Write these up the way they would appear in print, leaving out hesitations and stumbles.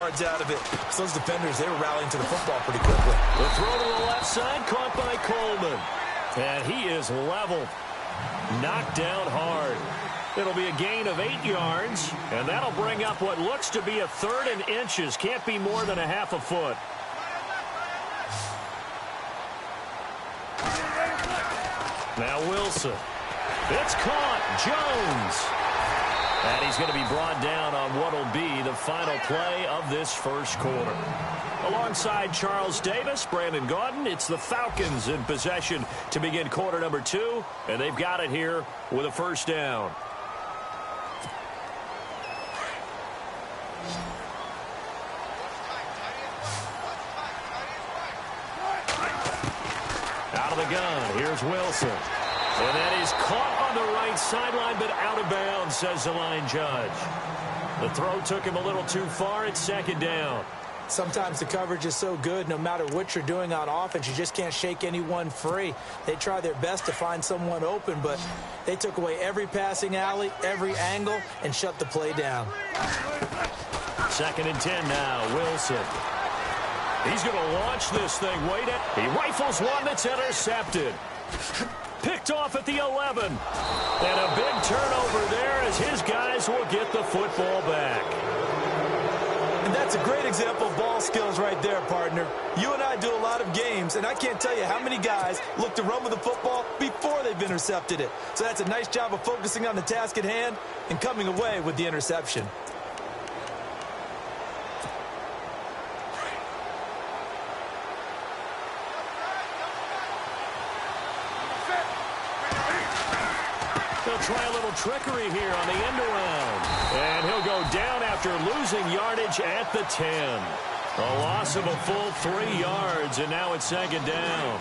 Yards out of it. So those defenders, they were rallying to the football pretty quickly. The throw to the left side, caught by Coleman. And he is leveled. Knocked down hard. It'll be a gain of 8 yards, and that'll bring up what looks to be a 3rd and inches. Can't be more than a half a foot. Now Wilson. It's caught. Jones. And he's going to be brought down on what will be the final play of this first quarter. Alongside Charles Davis, Brandon Gaudin, it's the Falcons in possession to begin quarter number 2, and they've got it here with a first down. Out of the gun, here's Wilson. And that is caught on the right sideline, but out of bounds, says the line judge. The throw took him a little too far. It's second down. Sometimes the coverage is so good, no matter what you're doing on offense, you just can't shake anyone free. They try their best to find someone open, but they took away every passing alley, every angle, and shut the play down. 2nd and 10 now, Wilson. He's going to launch this thing. He rifles one that's intercepted. Picked off at the 11. And a big turnover there as his guys will get the football back. And that's a great example of ball skills right there, partner. You and I do a lot of games, and I can't tell you how many guys look to run with the football before they've intercepted it. So that's a nice job of focusing on the task at hand and coming away with the interception. Try a little trickery here on the end around. And he'll go down after losing yardage at the 10. A loss of a full 3 yards, and now it's 2nd down.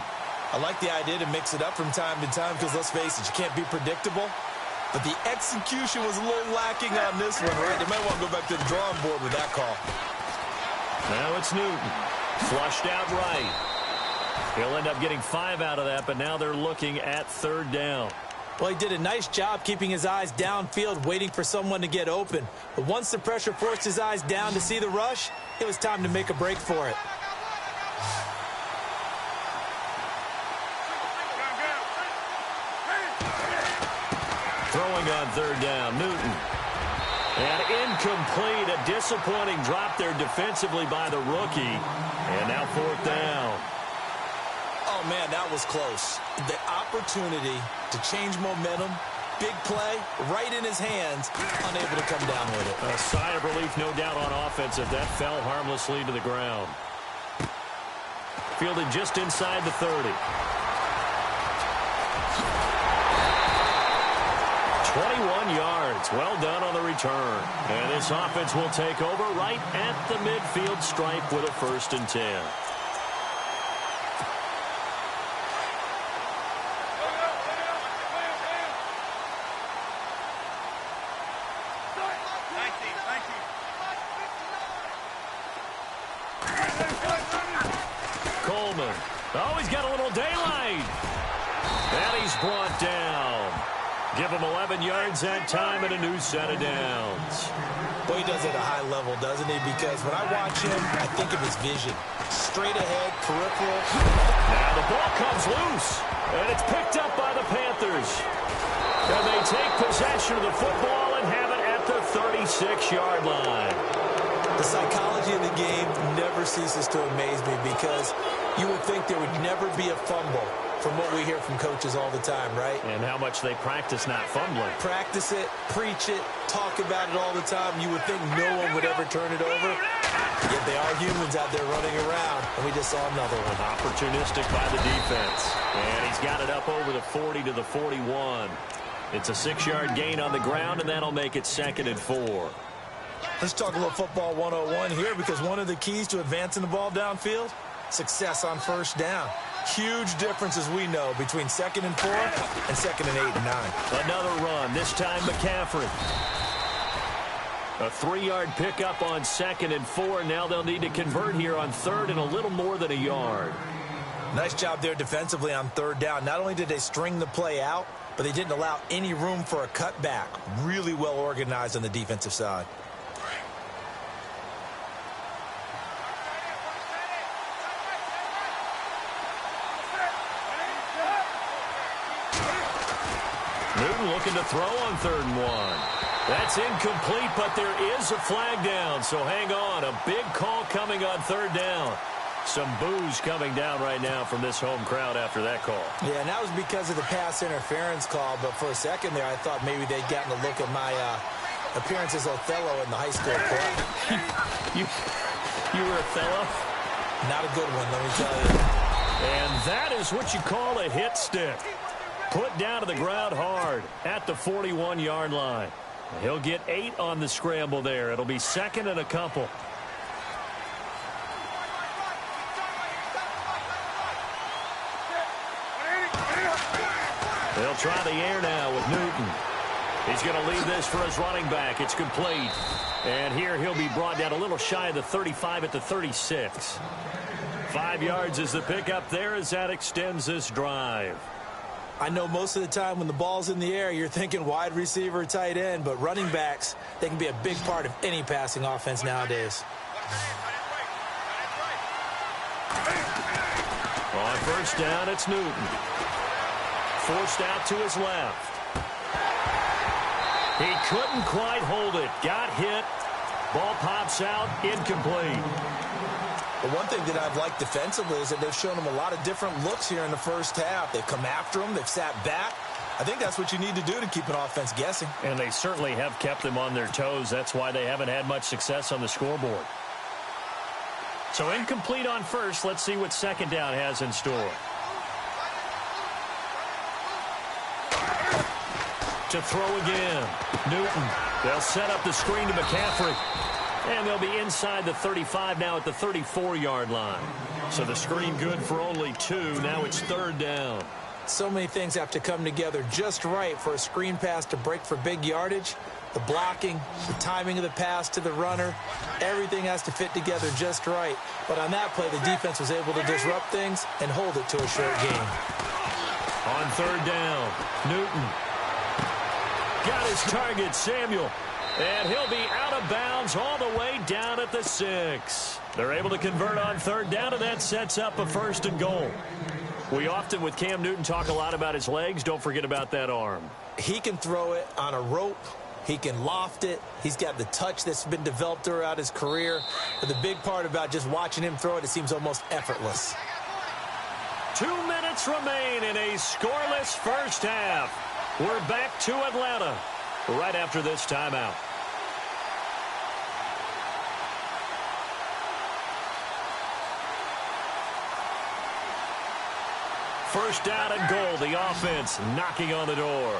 I like the idea to mix it up from time to time because, let's face it, you can't be predictable. But the execution was a little lacking on this one, right? They might want to go back to the drawing board with that call. Now it's Newton. Flushed out right. He'll end up getting 5 out of that, but now they're looking at 3rd down. Well, he did a nice job keeping his eyes downfield, waiting for someone to get open. But once the pressure forced his eyes down to see the rush, it was time to make a break for it. Throwing on 3rd down, Newton. And incomplete, a disappointing drop there defensively by the rookie. And now 4th down. Oh, man, that was close. The opportunity to change momentum, big play, right in his hands, unable to come down with it. A sigh of relief, no doubt, on offense if that fell harmlessly to the ground. Fielded just inside the 30. 21 yards. Well done on the return. And this offense will take over right at the midfield stripe with a 1st and 10. Coleman. Oh, he's got a little daylight. And he's brought down. Give him 11 yards that time and a new set of downs. Well, he does it at a high level, doesn't he? Because when I watch him, I think of his vision. Straight ahead, peripheral. Now the ball comes loose. And it's picked up by the Panthers. And they take possession of the football and have it at the 36-yard line. The psychology of the game never ceases to amaze me because you would think there would never be a fumble from what we hear from coaches all the time, right? And how much they practice not fumbling. Practice it, preach it, talk about it all the time. You would think no one would ever turn it over. Yet they are humans out there running around, and we just saw another one. Opportunistic by the defense. And he's got it up over the 40 to the 41. It's a 6-yard gain on the ground, and that'll make it 2nd and 4. Let's talk a little football 101 here because one of the keys to advancing the ball downfield, success on 1st down. Huge difference, as we know, between 2nd and 4 and 2nd and 8 and 9. Another run, this time McCaffrey. A 3-yard pickup on 2nd and 4. Now they'll need to convert here on 3rd and a little more than a yard. Nice job there defensively on 3rd down. Not only did they string the play out, but they didn't allow any room for a cutback. Really well organized on the defensive side. Newton looking to throw on 3rd and 1. That's incomplete, but there is a flag down, so hang on. A big call coming on 3rd down. Some boos coming down right now from this home crowd after that call. Yeah, and that was because of the pass interference call, but for a second there I thought maybe they'd gotten a look at my appearance as Othello in the high school play. You were Othello? Not a good one, let me tell you. And that is what you call a hit stick. Put down to the ground hard at the 41-yard line. He'll get 8 on the scramble there. It'll be 2nd and a couple. They'll try the air now with Newton. He's going to leave this for his running back. It's complete. And here he'll be brought down a little shy of the 35 at the 36. 5 yards is the pickup there as that extends this drive. I know most of the time when the ball's in the air, you're thinking wide receiver, tight end, but running backs, they can be a big part of any passing offense nowadays. On 1st down, it's Newton. Forced out to his left. He couldn't quite hold it. Got hit. Ball pops out. Incomplete. The one thing that I've liked defensively is that they've shown him a lot of different looks here in the first half. They've come after him. They've sat back. I think that's what you need to do to keep an offense guessing. And they certainly have kept them on their toes. That's why they haven't had much success on the scoreboard. So incomplete on 1st. Let's see what 2nd down has in store. To throw again. Newton. They'll set up the screen to McCaffrey. And they'll be inside the 35 now at the 34-yard line. So the screen good for only 2. Now it's 3rd down. So many things have to come together just right for a screen pass to break for big yardage. The blocking, the timing of the pass to the runner, everything has to fit together just right. But on that play, the defense was able to disrupt things and hold it to a short game. On 3rd down, Newton. Got his target, Samuel. And he'll be out of bounds all the way down at the 6. They're able to convert on 3rd down, and that sets up a 1st and goal. We often, with Cam Newton, talk a lot about his legs. Don't forget about that arm. He can throw it on a rope. He can loft it. He's got the touch that's been developed throughout his career. But the big part about just watching him throw it, it seems almost effortless. 2 minutes remain in a scoreless first half. We're back to Atlanta right after this timeout. First down and goal. The offense knocking on the door.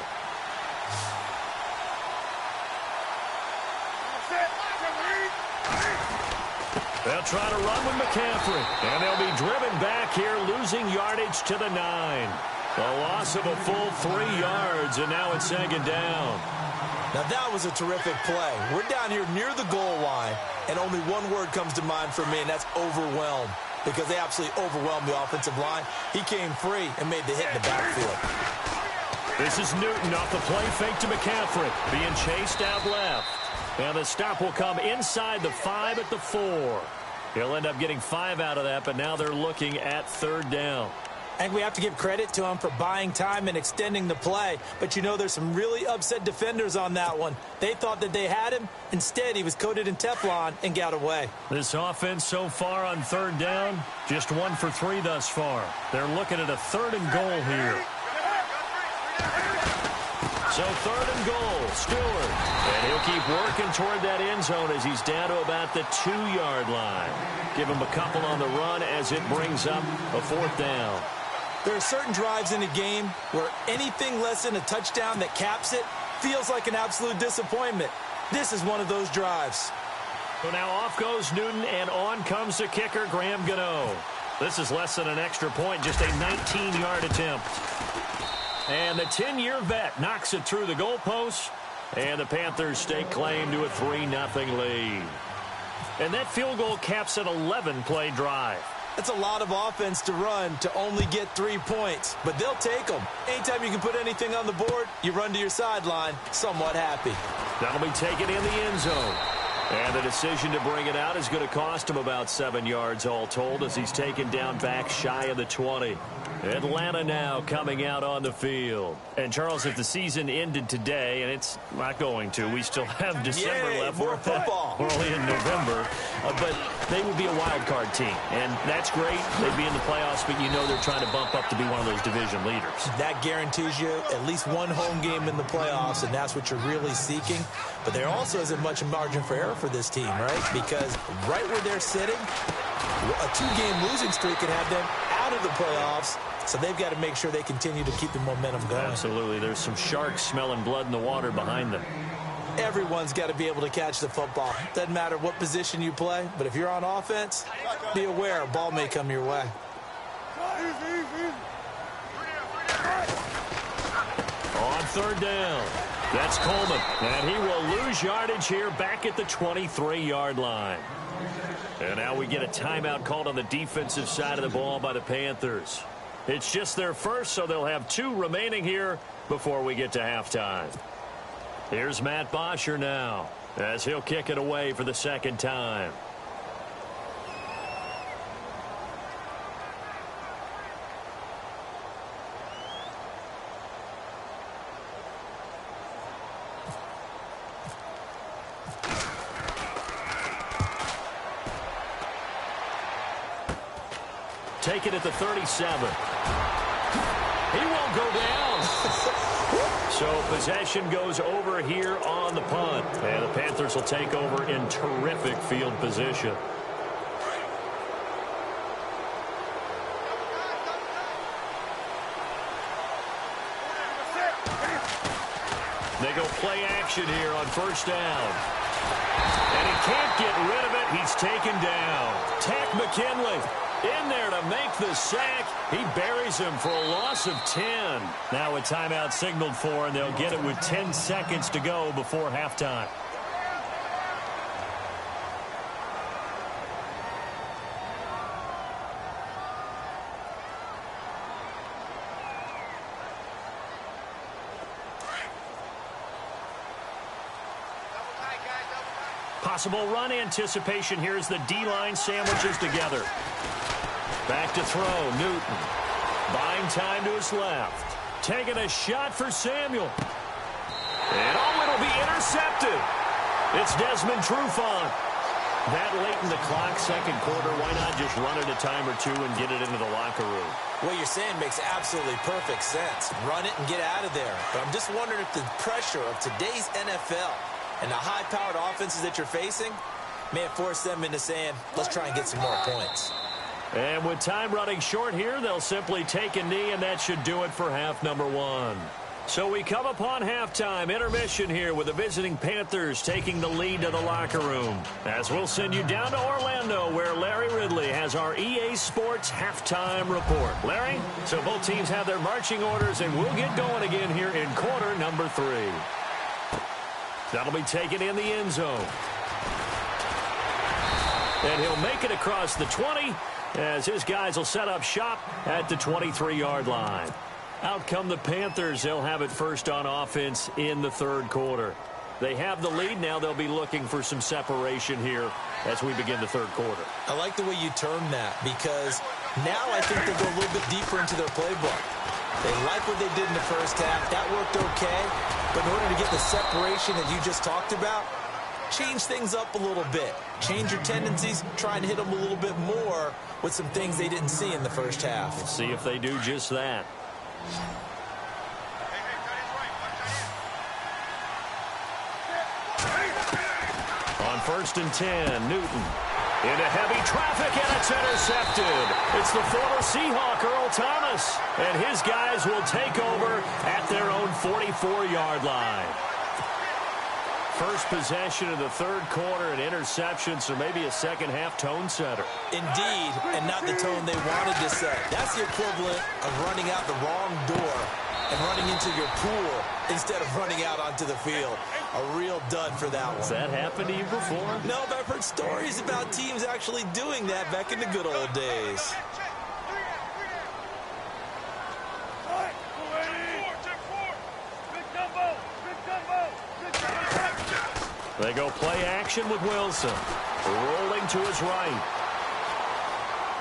They'll try to run with McCaffrey. And they'll be driven back here, losing yardage to the 9. A loss of a full 3 yards, and now it's 2nd down. Now that was a terrific play. We're down here near the goal line, and only one word comes to mind for me, and that's overwhelmed. Because they absolutely overwhelmed the offensive line. He came free and made the hit in the backfield. This is Newton off the play fake to McCaffrey. Being chased out left. And the stop will come inside the 5 at the 4. He'll end up getting 5 out of that, but now they're looking at 3rd down. I think we have to give credit to him for buying time and extending the play. But you know there's some really upset defenders on that one. They thought that they had him. Instead, he was coated in Teflon and got away. This offense so far on 3rd down, just 1 for 3 thus far. They're looking at a 3rd and goal here. So 3rd and goal, Stewart. And he'll keep working toward that end zone as he's down to about the 2-yard line. Give him a couple on the run as it brings up a 4th down. There are certain drives in a game where anything less than a touchdown that caps it feels like an absolute disappointment. This is one of those drives. So now off goes Newton, and on comes the kicker, Graham Gano. This is less than an extra point, just a 19-yard attempt. And the 10-year vet knocks it through the goalpost, and the Panthers stake claim to a 3-0 lead. And that field goal caps an 11-play drive. That's a lot of offense to run to only get 3 points, but they'll take them. Anytime you can put anything on the board, you run to your sideline somewhat happy. That'll be taken in the end zone. And the decision to bring it out is going to cost him about 7 yards all told as he's taken down back shy of the 20. Atlanta now coming out on the field. And, Charles, if the season ended today, and it's not going to, we still have December left. More football. We're only in November. But they would be a wild card team. And that's great. They'd be in the playoffs, but you know they're trying to bump up to be one of those division leaders. That guarantees you at least one home game in the playoffs, and that's what you're really seeking. But there also isn't much margin for error for this team, right? Because right where they're sitting, a 2-game losing streak could have them out of the playoffs. So they've got to make sure they continue to keep the momentum going. Absolutely. There's some sharks smelling blood in the water behind them. Everyone's got to be able to catch the football. Doesn't matter what position you play, but if you're on offense, be aware a ball may come your way. On third down, that's Coleman. And he will lose yardage here back at the 23-yard line. And now we get a timeout called on the defensive side of the ball by the Panthers. It's just their first, so they'll have 2 remaining here before we get to halftime. Here's Matt Bosher now as he'll kick it away for the second time. Take it at the 37. He won't go down. So possession goes over here on the punt. And the Panthers will take over in terrific field position. They go play action here on first down. And he can't get rid of it. He's taken down. Tack McKinley in there to make the sack. He buries him for a loss of 10. Now a timeout signaled for, and they'll get it with 10 seconds to go before halftime. Possible run anticipation here as the D-line sandwiches together. Back to throw, Newton. Buying time to his left. Taking a shot for Samuel. And it'll be intercepted. It's Desmond Trufant. That late in the clock, second quarter, why not just run it a time or two and get it into the locker room? What you're saying makes absolutely perfect sense. Run it and get out of there. But I'm just wondering if the pressure of today's NFL and the high-powered offenses that you're facing may have forced them into saying, let's try and get some more points. And with time running short here, they'll simply take a knee, and that should do it for half number 1. So we come upon halftime intermission here with the visiting Panthers taking the lead to the locker room. As we'll send you down to Orlando, where Larry Ridley has our EA Sports halftime report. Larry, so both teams have their marching orders, and we'll get going again here in quarter number 3. That'll be taken in the end zone. And he'll make it across the 20 as his guys will set up shop at the 23-yard line. Out come the Panthers. They'll have it first on offense in the third quarter. They have the lead. Now they'll be looking for some separation here as we begin the third quarter. I like the way you termed that because now I think they go a little bit deeper into their playbook. They like what they did in the first half. That worked okay. But in order to get the separation that you just talked about, change things up a little bit. Change your tendencies. Try and hit them a little bit more with some things they didn't see in the first half. We'll see if they do just that. On first and 10, Newton. Into heavy traffic, and it's intercepted. It's the former Seahawk, Earl Thomas. And his guys will take over at their own 44-yard line. First possession of the third quarter, an interception, so maybe a second-half tone setter. Indeed, and not the tone they wanted to set. That's the equivalent of running out the wrong door and running into your pool instead of running out onto the field. A real dud for that one. Has that happened to you before? No, but I've heard stories about teams actually doing that back in the good old days. They go play action with Wilson. Rolling to his right.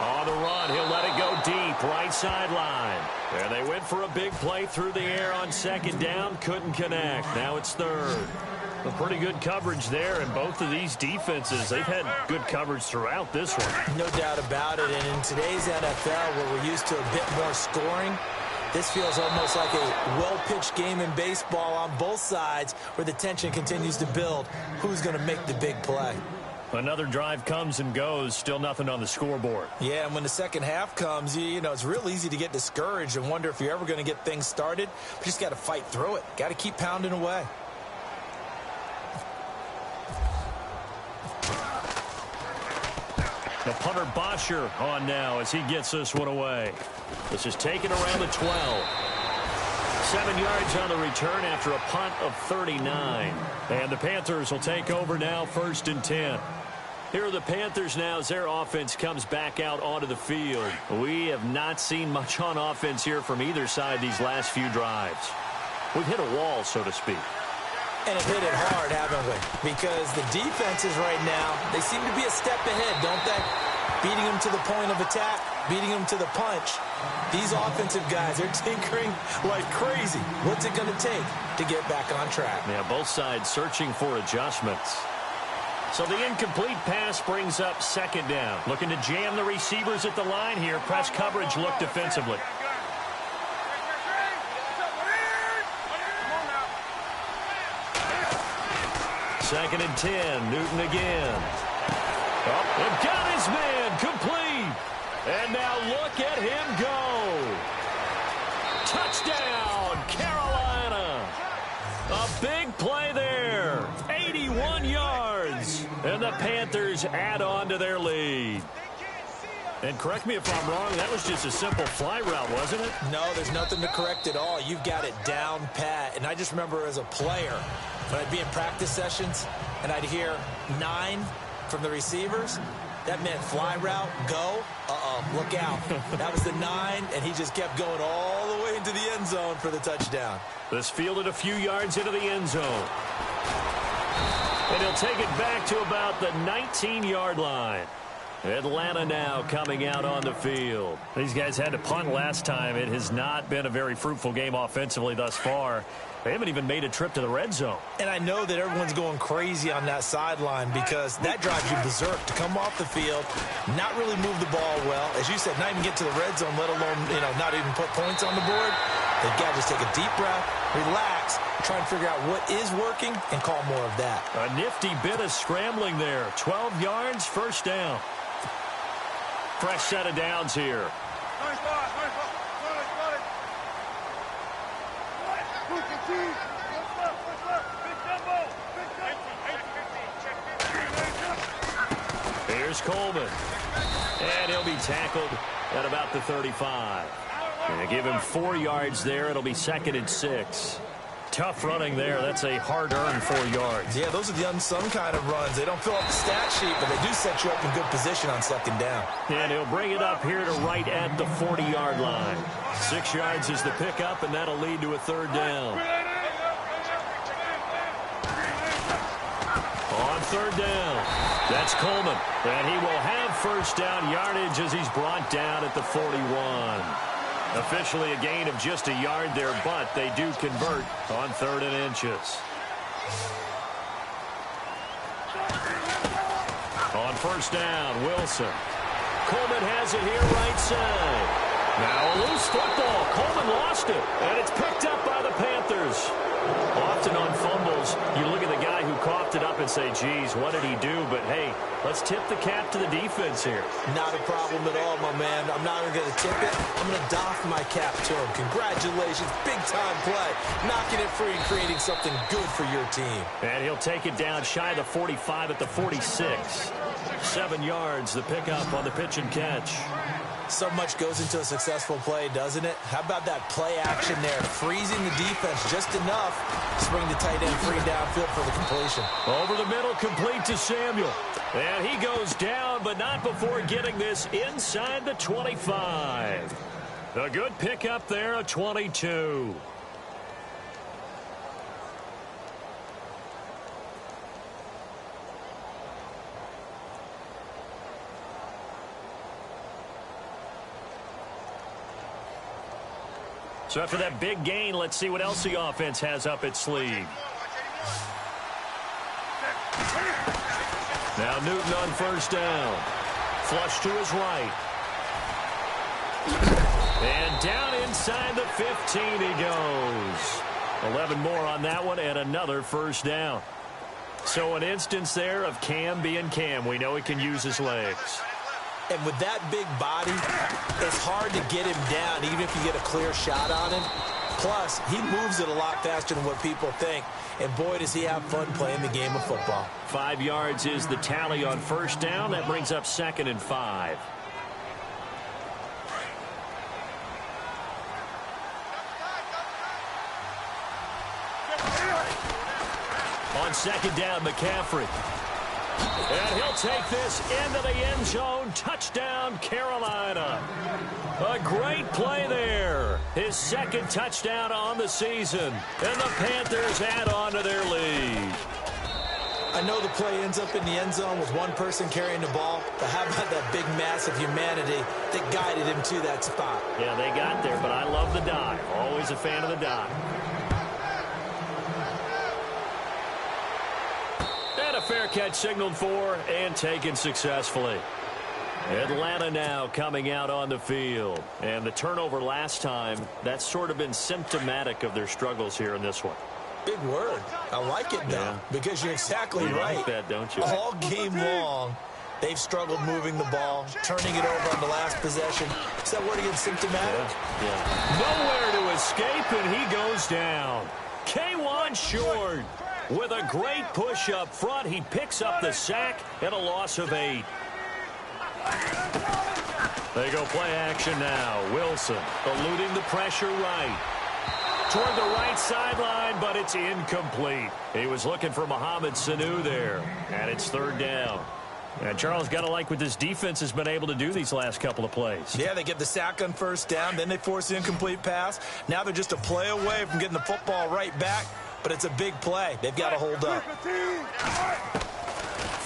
On the run, he'll let it go deep, right sideline. And they went for a big play through the air on second down, couldn't connect. Now it's third. A pretty good coverage there, and both of these defenses, they've had good coverage throughout this one. No doubt about it, and in today's NFL, where we're used to a bit more scoring, this feels almost like a well-pitched game in baseball on both sides where the tension continues to build. Who's going to make the big play? Another drive comes and goes, still nothing on the scoreboard. Yeah, and when the second half comes, you know, it's real easy to get discouraged and wonder if you're ever going to get things started. But you just got to fight through it. Got to keep pounding away. The punter Bosher on now as he gets this one away. This is taken around the 12. 7 yards on the return after a punt of 39. And the Panthers will take over now, 1st and 10. Here are the Panthers now as their offense comes back out onto the field. We have not seen much on offense here from either side these last few drives. We've hit a wall, so to speak. And have hit it hard, haven't we? Because the defenses right now, they seem to be a step ahead, don't they? Beating them to the point of attack, beating them to the punch. These offensive guys, they're tinkering like crazy. What's it going to take to get back on track? Yeah, both sides searching for adjustments. So the incomplete pass brings up 2nd down. Looking to jam the receivers at the line here. Press coverage look defensively. Second and 10. Newton again. Oh, and got his man complete. And now look at him go. Touchdown, Carolina. A big play there. 81 yards. And the Panthers add on to their lead. And correct me if I'm wrong, that was just a simple fly route, wasn't it? No, there's nothing to correct at all. You've got it down pat. And I just remember as a player, when I'd be in practice sessions and I'd hear 9 from the receivers, that meant fly route, go, look out. That was the 9, and he just kept going all the way into the end zone for the touchdown. This fielded a few yards into the end zone. And he'll take it back to about the 19-yard line. Atlanta now coming out on the field. These guys had to punt last time. It has not been a very fruitful game offensively thus far. They haven't even made a trip to the red zone. And I know that everyone's going crazy on that sideline because that drives you berserk to come off the field, not really move the ball well. As you said, not even get to the red zone, let alone, not even put points on the board. They've got to just take a deep breath, relax, try and figure out what is working and call more of that. A nifty bit of scrambling there. 12 yards, 1st down. Fresh set of downs here. Here's Coleman. And he'll be tackled at about the 35. Going to give him 4 yards there. It'll be 2nd and 6. Tough running there. That's a hard-earned 4 yards. Yeah, those are the unsung kind of runs. They don't fill up the stat sheet, but they do set you up in good position on 2nd down. And he'll bring it up here to right at the 40-yard line. 6 yards is the pickup, and that'll lead to a 3rd down. On 3rd down, that's Coleman. And he will have 1st down yardage as he's brought down at the 41. Officially a gain of just a yard there, but they do convert on 3rd and inches. On 1st down, Wilson. Coleman has it here right side. Now a loose football. Coleman lost it, and it's picked up by the Panthers. Often on fumbles, you look at the guy who coughed it up and say, geez, what did he do? But, hey, let's tip the cap to the defense here. Not a problem at all, my man. I'm not even going to tip it. I'm going to doff my cap to him. Congratulations. Big-time play. Knocking it free and creating something good for your team. And he'll take it down shy of the 45 at the 46. 7 yards, the pickup on the pitch and catch. So much goes into a successful play, doesn't it? How about that play action there? Freezing the defense just enough to bring the tight end free downfield for the completion. Over the middle, complete to Samuel. And he goes down, but not before getting this inside the 25. A good pickup there, a 22. So after that big gain, let's see what else the offense has up its sleeve. Now Newton on first down. Flush to his right. And down inside the 15 he goes. 11 more on that one and another first down. So an instance there of Cam being Cam. We know he can use his legs. And with that big body, it's hard to get him down, even if you get a clear shot on him. Plus, he moves it a lot faster than what people think. And boy, does he have fun playing the game of football. 5 yards is the tally on first down. That brings up 2nd and 5. On 2nd down, McCaffrey. And he'll take this into the end zone. Touchdown, Carolina. A great play there. His 2nd touchdown on the season. And the Panthers add on to their lead. I know the play ends up in the end zone with one person carrying the ball, but how about that big mass of humanity that guided him to that spot? Yeah, they got there, but I love the dive. Always a fan of the dive. And a fair catch signaled for and taken successfully. Atlanta now coming out on the field. And the turnover last time, that's sort of been symptomatic of their struggles here in this one. Big word. I like it, though, because you're exactly right. Like that, don't you? All game long, they've struggled moving the ball, turning it over on the last possession. Is that word again, symptomatic? Yeah. Nowhere to escape, and he goes down. K1 Short with a great push up front. He picks up the sack and a loss of 8. They go play action now. Wilson eluding the pressure right. Toward the right sideline, but it's incomplete. He was looking for Mohamed Sanu there, and it's 3rd down. And Charles, got to like what this defense has been able to do these last couple of plays. Yeah, they get the sack on first down, then they force the incomplete pass. Now they're just a play away from getting the football right back, but it's a big play. They've got to hold up.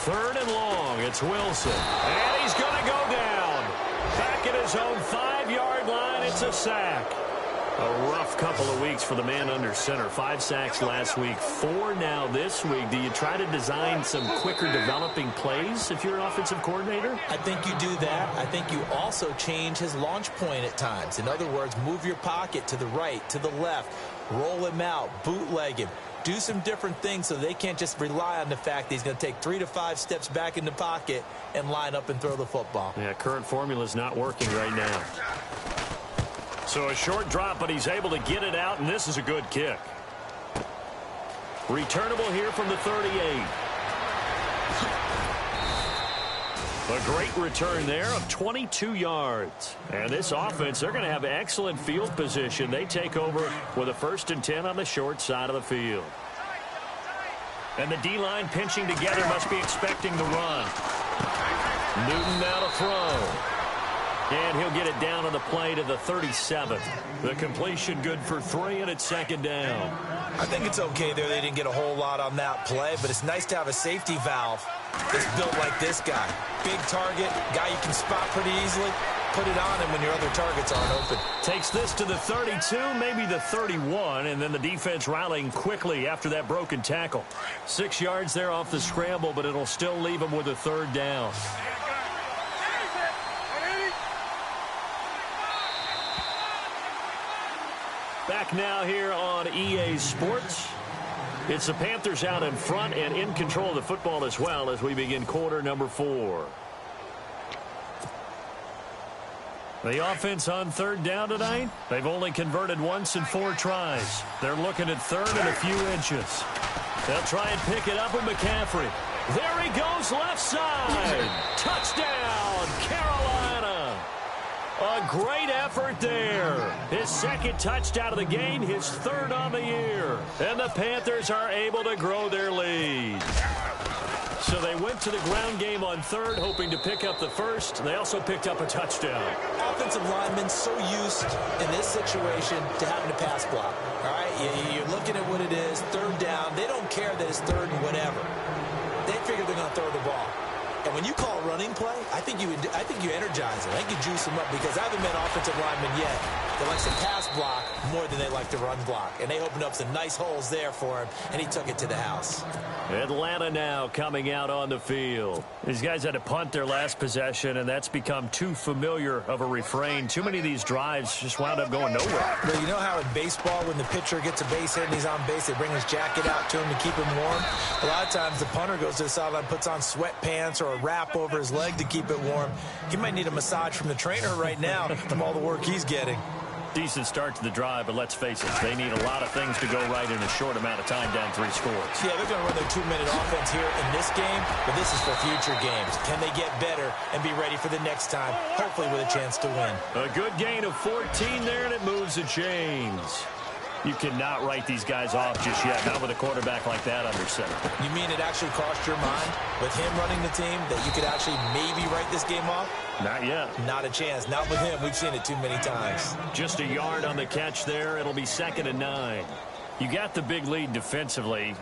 3rd and long. It's Wilson, and he's going to go down. Back at his own 5-yard line, it's a sack. A rough couple of weeks for the man under center. 5 sacks last week, 4 now this week. Do you try to design some quicker developing plays if you're an offensive coordinator? I think you do that. I think you also change his launch point at times. In other words, move your pocket to the right, to the left, roll him out, bootleg him. Do some different things so they can't just rely on the fact that he's going to take 3 to 5 steps back in the pocket and line up and throw the football. Yeah, current formula is not working right now. So a short drop, but he's able to get it out, and this is a good kick. Returnable here from the 38. A great return there of 22 yards. And this offense, they're going to have excellent field position. They take over with a 1st and 10 on the short side of the field. And the D-line pinching together must be expecting the run. Newton now to throw. And he'll get it down on the play to the 37th. The completion good for 3, and it's 2nd down. I think it's okay there. They didn't get a whole lot on that play, but it's nice to have a safety valve that's built like this guy. Big target, guy you can spot pretty easily. Put it on him when your other targets aren't open. Takes this to the 32, maybe the 31, and then the defense rallying quickly after that broken tackle. 6 yards there off the scramble, but it'll still leave him with a 3rd down. Back now here on EA Sports. It's the Panthers out in front and in control of the football as well as we begin quarter number 4. The offense on 3rd down tonight, they've only converted once in 4 tries. They're looking at 3rd and a few inches. They'll try and pick it up with McCaffrey. There he goes, left side. Touchdown, Carolina. A great effort there. His 2nd touchdown of the game, his 3rd on the year. And the Panthers are able to grow their lead. So they went to the ground game on 3rd, hoping to pick up the 1st. They also picked up a touchdown. Offensive linemen so used in this situation to having to pass block. All right, you're looking at what it is, 3rd down. They don't care that it's 3rd and whatever. They figure they're going to throw the ball. And when you call a running play, I think you energize it. I think you juice them up because I haven't met offensive linemen yet that likes to pass block more than they like to run block. And they opened up some nice holes there for him, and he took it to the house. Atlanta now coming out on the field. These guys had to punt their last possession, and that's become too familiar of a refrain. Too many of these drives just wound up going nowhere. Well, you know how in baseball, when the pitcher gets a base hit and he's on base, they bring his jacket out to him to keep him warm? A lot of times the punter goes to the sideline, puts on sweatpants or a wrap over his leg to keep it warm. He might need a massage from the trainer right now from all the work he's getting. Decent start to the drive, but let's face it, they need a lot of things to go right in a short amount of time down 3 scores. Yeah, they're going to run their 2-minute offense here in this game, but this is for future games. Can they get better and be ready for the next time, hopefully with a chance to win? A good gain of 14 there, and it moves the chains. You cannot write these guys off just yet, not with a quarterback like that under center. You mean it actually crossed your mind with him running the team that you could actually maybe write this game off? Not yet. Not a chance. Not with him. We've seen it too many times. Just a yard on the catch there. It'll be 2nd and 9. You got the big lead defensively,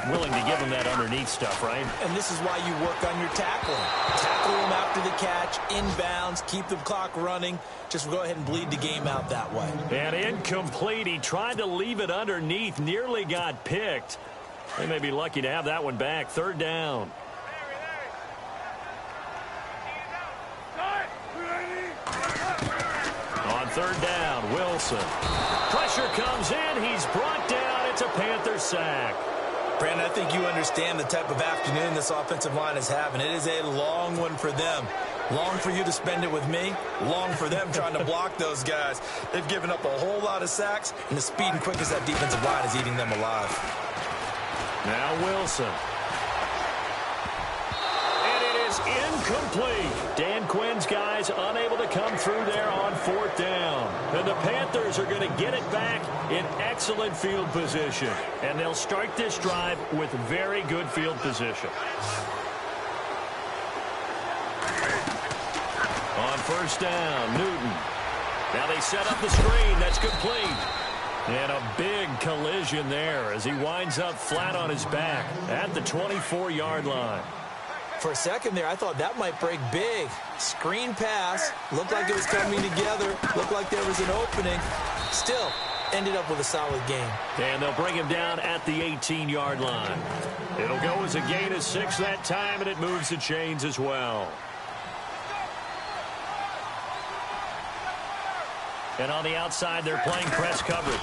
willing to give them that underneath stuff, right? And this is why you work on your tackling. Tackle them after the catch, inbounds, keep the clock running. Just go ahead and bleed the game out that way. And incomplete. He tried to leave it underneath, nearly got picked. They may be lucky to have that one back. 3rd down. On 3rd down, Wilson. Pressure comes in. He's brought down. It's a Panther sack. Brandon, I think you understand the type of afternoon this offensive line is having. It is a long one for them. Long for you to spend it with me. Long for them trying to block those guys. They've given up a whole lot of sacks, and the speed and quickness that defensive line is eating them alive. Now Wilson. Incomplete. Dan Quinn's guys unable to come through there on 4th down. And the Panthers are going to get it back in excellent field position. And they'll start this drive with very good field position. On 1st down, Newton. Now they set up the screen. That's complete. And a big collision there as he winds up flat on his back at the 24-yard line. For a second there, I thought that might break big. Screen pass. Looked like it was coming together. Looked like there was an opening. Still, ended up with a solid game. And they'll bring him down at the 18-yard line. It'll go as a gain of 6 that time, and it moves the chains as well. And on the outside, they're playing press coverage.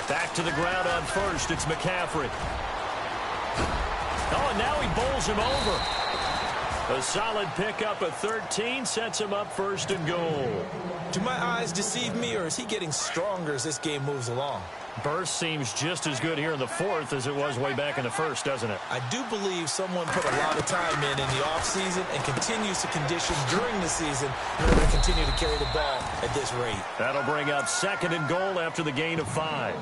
Back to the ground on 1st. It's McCaffrey. Oh, and now he bowls him over. A solid pickup of 13 sets him up 1st and goal. Do my eyes deceive me, or is he getting stronger as this game moves along? Burst seems just as good here in the 4th as it was way back in the 1st, doesn't it? I do believe someone put a lot of time in the offseason and continues to condition during the season in order to continue to carry the ball at this rate. That'll bring up 2nd and goal after the gain of 5.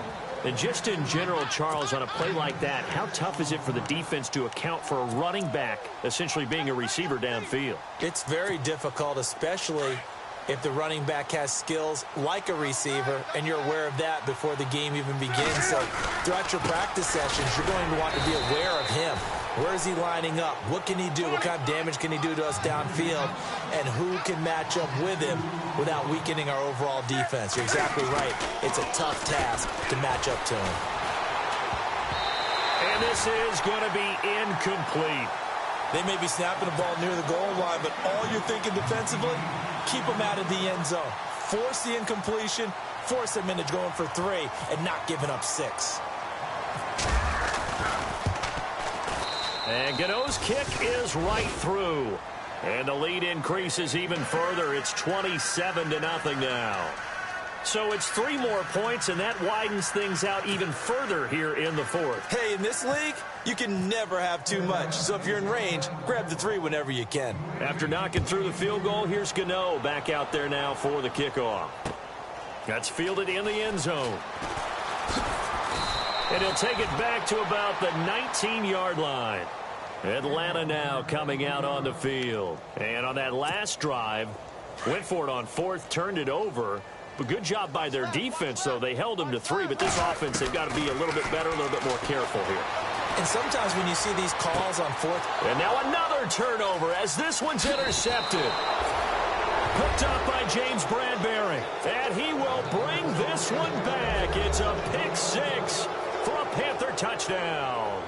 And just in general, Charles, on a play like that, how tough is it for the defense to account for a running back essentially being a receiver downfield? It's very difficult, especially if the running back has skills like a receiver, and you're aware of that before the game even begins. So throughout your practice sessions, you're going to want to be aware of him. Where is he lining up? What can he do? What kind of damage can he do to us downfield? And who can match up with him without weakening our overall defense? You're exactly right. It's a tough task to match up to him. And this is going to be incomplete. They may be snapping the ball near the goal line, but all you're thinking defensively, keep them out of the end zone. Force the incompletion, force them into going for 3, and not giving up 6. And Gano's kick is right through. And the lead increases even further. It's 27-0 now. So it's 3 more points, and that widens things out even further here in the 4th. Hey, in this league, you can never have too much. So if you're in range, grab the 3 whenever you can. After knocking through the field goal, here's Gano back out there now for the kickoff. That's fielded in the end zone. And he'll take it back to about the 19-yard line. Atlanta now coming out on the field. And on that last drive, went for it on 4th, turned it over. But good job by their defense, though. They held them to 3, but this offense, they've got to be a little bit better, a little bit more careful here. And sometimes when you see these calls on fourth. And now another turnover as this one's intercepted. Picked up by James Bradbury. And he will bring this one back. It's a pick six for a Panther touchdown.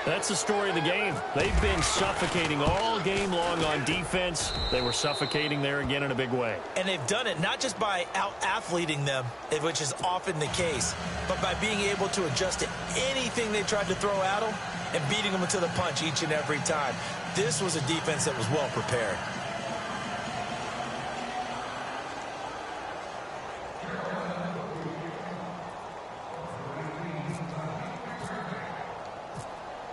That's the story of the game. They've been suffocating all game long on defense. They were suffocating there again in a big way. And they've done it not just by out-athleting them, which is often the case, but by being able to adjust to anything they tried to throw at them and beating them to the punch each and every time. This was a defense that was well prepared.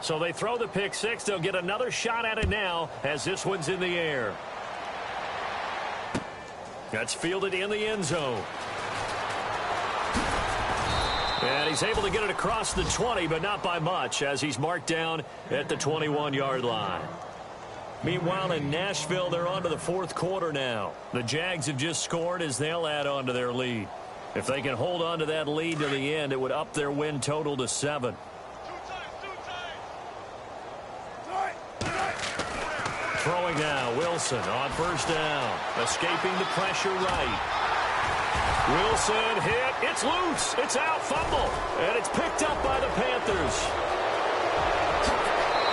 So they throw the pick six. They'll get another shot at it now as this one's in the air. That's fielded in the end zone. And he's able to get it across the 20, but not by much as he's marked down at the 21-yard line. Meanwhile, in Nashville, they're on to the fourth quarter now. The Jags have just scored as they'll add on to their lead. If they can hold on to that lead to the end, it would up their win total to 7. Throwing now, Wilson on first down. Escaping the pressure right. Wilson hit. It's loose. It's out. Fumble. And it's picked up by the Panthers.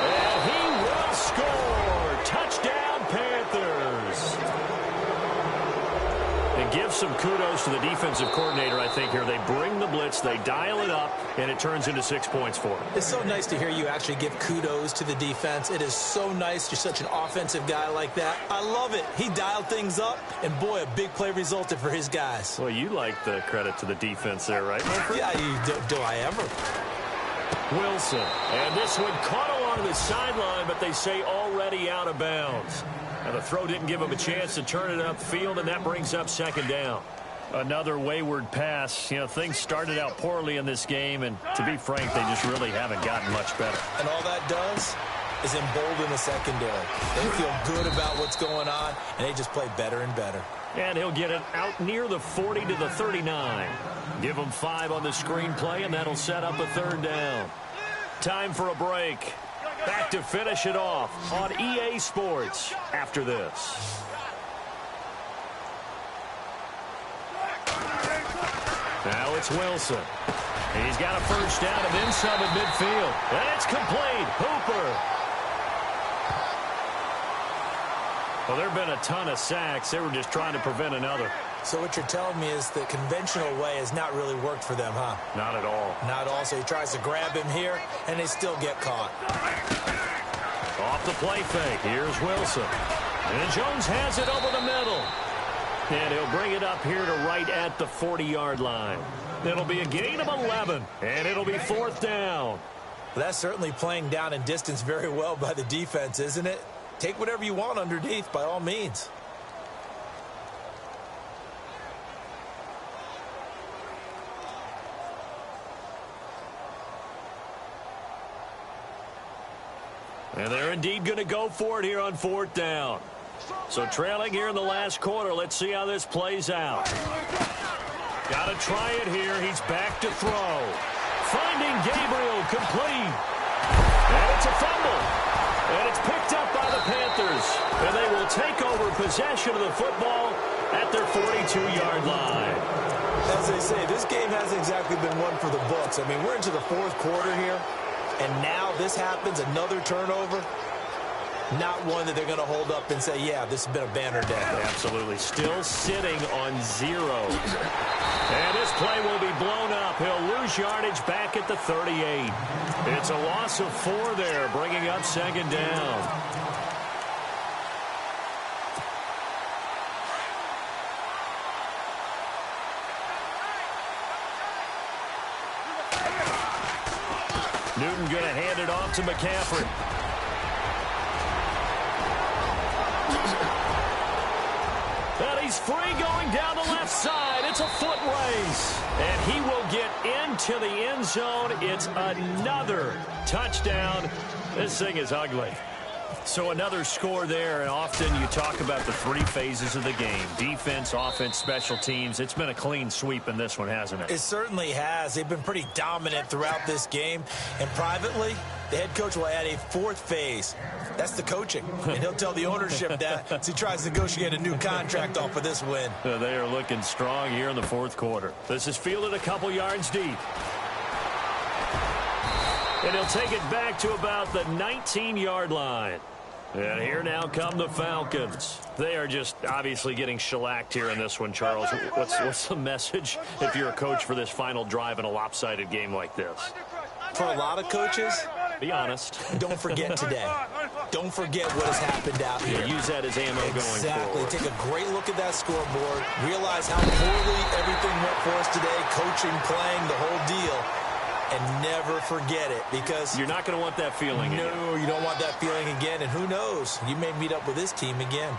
And he will score. Touchdown, Panthers. And give some kudos to the defensive coordinator, I think, here. They bring the blitz, they dial it up, and it turns into 6 points for them. It's so nice to hear you actually give kudos to the defense. It is so nice. You're such an offensive guy like that. I love it. He dialed things up, and boy, a big play resulted for his guys. Well, you like the credit to the defense there, right, my friend? Yeah, do I ever? Wilson. And this one caught along the sideline, but they say already out of bounds. And the throw didn't give him a chance to turn it upfield, and that brings up second down. Another wayward pass. You know, things started out poorly in this game, and to be frank, they just really haven't gotten much better. And all that does is embolden the secondary. They feel good about what's going on, and they just play better and better. And he'll get it out near the 40 to the 39. Give him 5 on the screenplay, and that'll set up a third down. Time for a break. Back to finish it off on EA Sports after this. Now it's Wilson. He's got a first down and then some at midfield. And it's complete. Hooper. Well, there have been a ton of sacks. They were just trying to prevent another. So what you're telling me is the conventional way has not really worked for them, huh? Not at all. Not at all. So he tries to grab him here, and they still get caught. Off the play fake. Here's Wilson. And Jones has it over the middle. And he'll bring it up here to right at the 40-yard line. It'll be a gain of 11, and it'll be fourth down. Well, that's certainly playing down in distance very well by the defense, isn't it? Take whatever you want underneath, by all means. And they're indeed going to go for it here on fourth down. So trailing here in the last quarter. Let's see how this plays out. Got to try it here. He's back to throw. Finding Gabriel complete. And it's a fumble. And it's picked up by the Panthers. And they will take over possession of the football at their 42-yard line. As they say, this game hasn't exactly been one for the books. I mean, we're into the fourth quarter here. And now this happens, another turnover. Not one that they're going to hold up and say, yeah, this has been a banner day. Absolutely. Still sitting on 0. And this play will be blown up. He'll lose yardage back at the 38. It's a loss of 4 there, bringing up second down. Newton going to hand it off to McCaffrey. And he's free going down the left side. It's a foot race. And he will get into the end zone. It's another touchdown. This thing is ugly. So another score there, and often you talk about the three phases of the game. Defense, offense, special teams. It's been a clean sweep in this one, hasn't it? It certainly has. They've been pretty dominant throughout this game. And privately, the head coach will add a fourth phase. That's the coaching. And he'll tell the ownership that as he tries to negotiate a new contract off of this win. They are looking strong here in the fourth quarter. This is fielded a couple yards deep. And he'll take it back to about the 19-yard line. And here now come the Falcons. They are just obviously getting shellacked here in this one, Charles. What's the message if you're a coach for this final drive in a lopsided game like this? For a lot of coaches, be honest. Don't forget today. Don't forget what has happened out here. Use that as ammo going forward. Exactly. Take a great look at that scoreboard. Realize how poorly everything went for us today. Coaching, playing, the whole deal. And never forget it, because you're not going to want that feeling again. No, you don't want that feeling again. And who knows? You may meet up with this team again.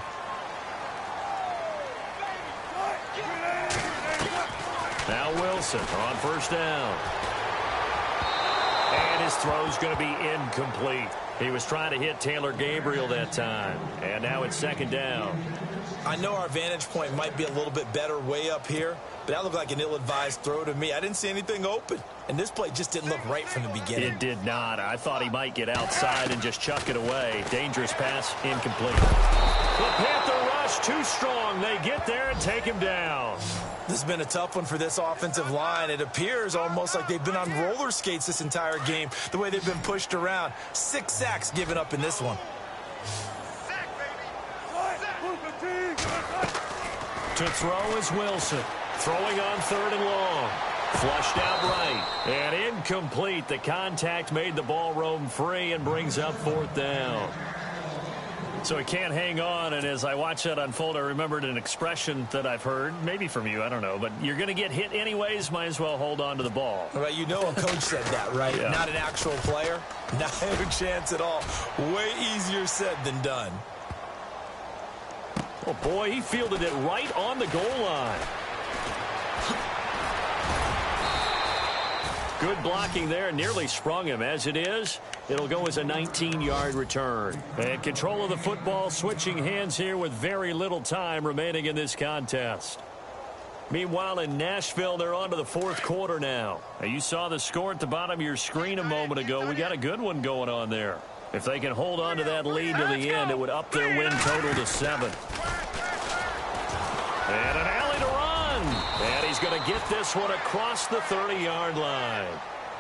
Now Wilson on first down. And his throw's going to be incomplete. He was trying to hit Taylor Gabriel that time. And now it's second down. I know our vantage point might be a little bit better way up here, but that looked like an ill-advised throw to me. I didn't see anything open, and this play just didn't look right from the beginning. It did not. I thought he might get outside and just chuck it away. Dangerous pass, incomplete. The Panther rush too strong. They get there and take him down. This has been a tough one for this offensive line. It appears almost like they've been on roller skates this entire game, the way they've been pushed around. 6 sacks given up in this one. To throw is Wilson. Throwing on third and long. Flushed out right. And incomplete. The contact made the ball roam free and brings up fourth down. So he can't hang on, and as I watch that unfold, I remembered an expression that I've heard, maybe from you, I don't know, but you're going to get hit anyways, might as well hold on to the ball. Right, you know a coach said that, right? Yeah. Not an actual player. Not a chance at all. Way easier said than done. Oh, boy, he fielded it right on the goal line. Good blocking there, nearly sprung him. As it is, it'll go as a 19-yard return. And control of the football, switching hands here with very little time remaining in this contest. Meanwhile, in Nashville, they're on to the fourth quarter now. You saw the score at the bottom of your screen a moment ago. We got a good one going on there. If they can hold on to that lead to the end, it would up their win total to 7. And an alley to run. And he's going to get this one across the 30-yard line.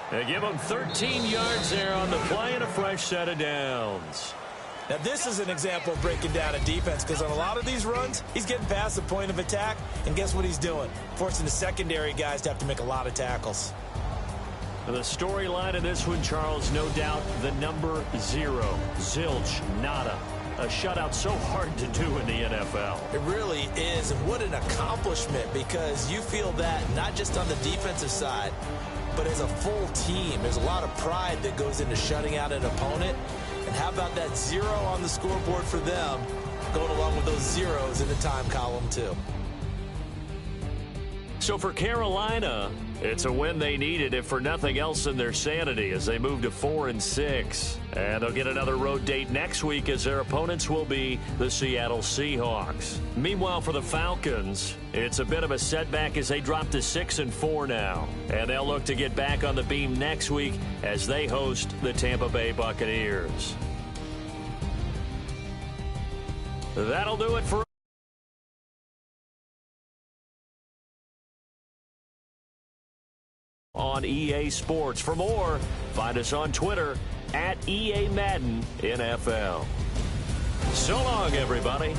They give him 13 yards there on the play and a fresh set of downs. Now, this is an example of breaking down a defense, because on a lot of these runs, he's getting past the point of attack, and guess what he's doing? Forcing the secondary guys to have to make a lot of tackles. The storyline of this one, Charles, no doubt the number 0. Zilch, nada. A shutout so hard to do in the NFL. It really is, and what an accomplishment, because you feel that not just on the defensive side, but as a full team. There's a lot of pride that goes into shutting out an opponent. And how about that 0 on the scoreboard for them, going along with those zeros in the time column, too. So for Carolina, it's a win they needed, if for nothing else in their sanity, as they move to 4-6. And they'll get another road date next week, as their opponents will be the Seattle Seahawks. Meanwhile, for the Falcons, it's a bit of a setback as they drop to 6-4 now. And they'll look to get back on the beam next week as they host the Tampa Bay Buccaneers. That'll do it for on EA Sports. For more, find us on Twitter @EA Madden NFL. So long, everybody.